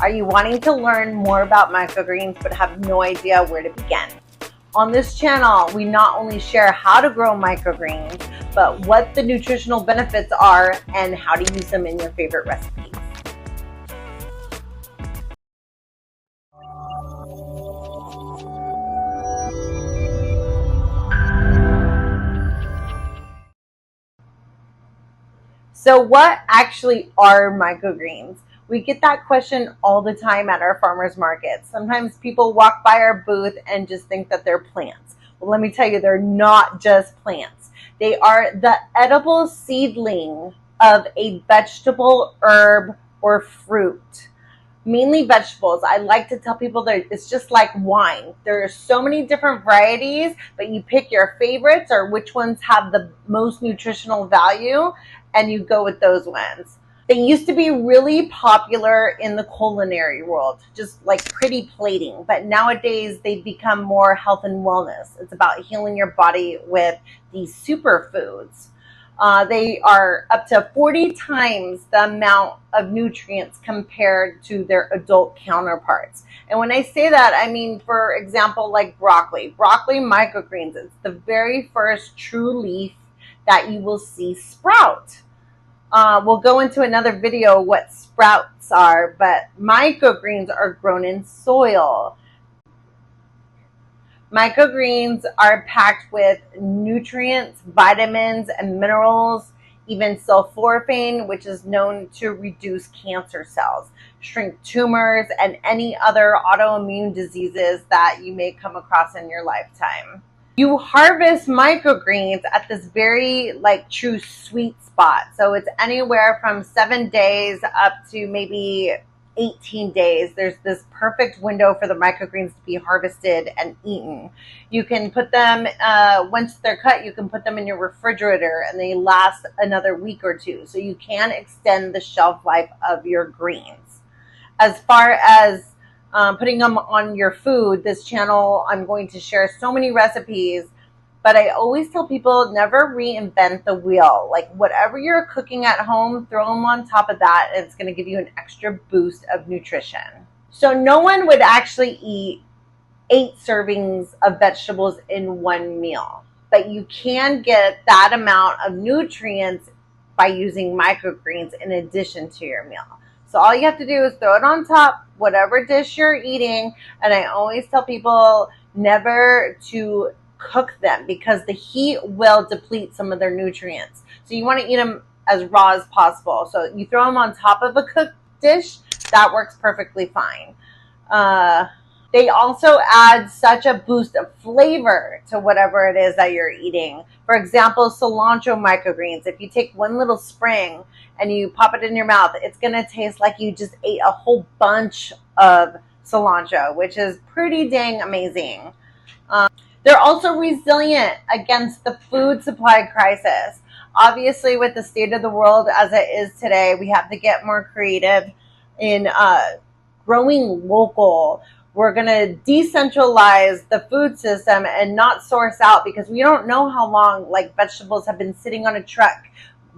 Are you wanting to learn more about microgreens but have no idea where to begin? On this channel, we not only share how to grow microgreens, but what the nutritional benefits are and how to use them in your favorite recipes. So what actually are microgreens? We get that question all the time at our farmers markets. Sometimes people walk by our booth and just think that they're plants. Well, let me tell you, they're not just plants. They are the edible seedling of a vegetable, herb, or fruit. Mainly vegetables. I like to tell people that it's just like wine. There are so many different varieties, but you pick your favorites or which ones have the most nutritional value, and you go with those ones. They used to be really popular in the culinary world, just like pretty plating, but nowadays they've become more health and wellness. It's about healing your body with these superfoods. They are up to 40 times the amount of nutrients compared to their adult counterparts. And when I say that, I mean, for example, like broccoli. Broccoli microgreens, it's the very first true leaf that you will see sprout. We'll go into another video what sprouts are, but microgreens are grown in soil. Microgreens are packed with nutrients, vitamins, and minerals, even sulforaphane, which is known to reduce cancer cells, shrink tumors, and any other autoimmune diseases that you may come across in your lifetime. You harvest microgreens at this very true sweet spot. So it's anywhere from 7 days up to maybe 18 days. There's this perfect window for the microgreens to be harvested and eaten. You can put them, once they're cut, you can put them in your refrigerator and they last another week or two. So you can extend the shelf life of your greens. As far as putting them on your food, this channel, I'm going to share so many recipes, but I always tell people never reinvent the wheel. Like whatever you're cooking at home, throw them on top of that. And it's going to give you an extra boost of nutrition. So no one would actually eat 8 servings of vegetables in one meal, but you can get that amount of nutrients by using microgreens in addition to your meal. So all you have to do is throw it on top, whatever dish you're eating. And I always tell people never to cook them because the heat will deplete some of their nutrients. So you want to eat them as raw as possible. So you throw them on top of a cooked dish, that works perfectly fine. They also add such a boost of flavor to whatever it is that you're eating. For example, cilantro microgreens. If you take one little spring and you pop it in your mouth, it's going to taste like you just ate a whole bunch of cilantro, which is pretty dang amazing. They're also resilient against the food supply crisis. Obviously, with the state of the world as it is today, we have to get more creative in growing local. We're going to decentralize the food system and not source out because we don't know how long vegetables have been sitting on a truck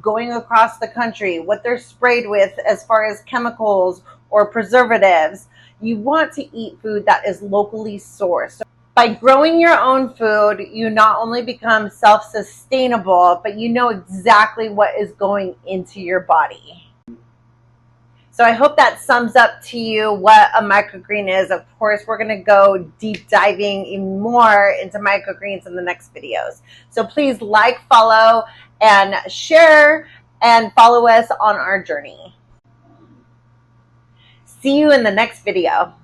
going across the country, what they're sprayed with as far as chemicals or preservatives. You want to eat food that is locally sourced. So by growing your own food, you not only become self-sustainable, but you know exactly what is going into your body. So I hope that sums up to you what a microgreen is. Of course, we're going to go deep diving even more into microgreens in the next videos. So please like, follow, and share, and follow us on our journey. See you in the next video.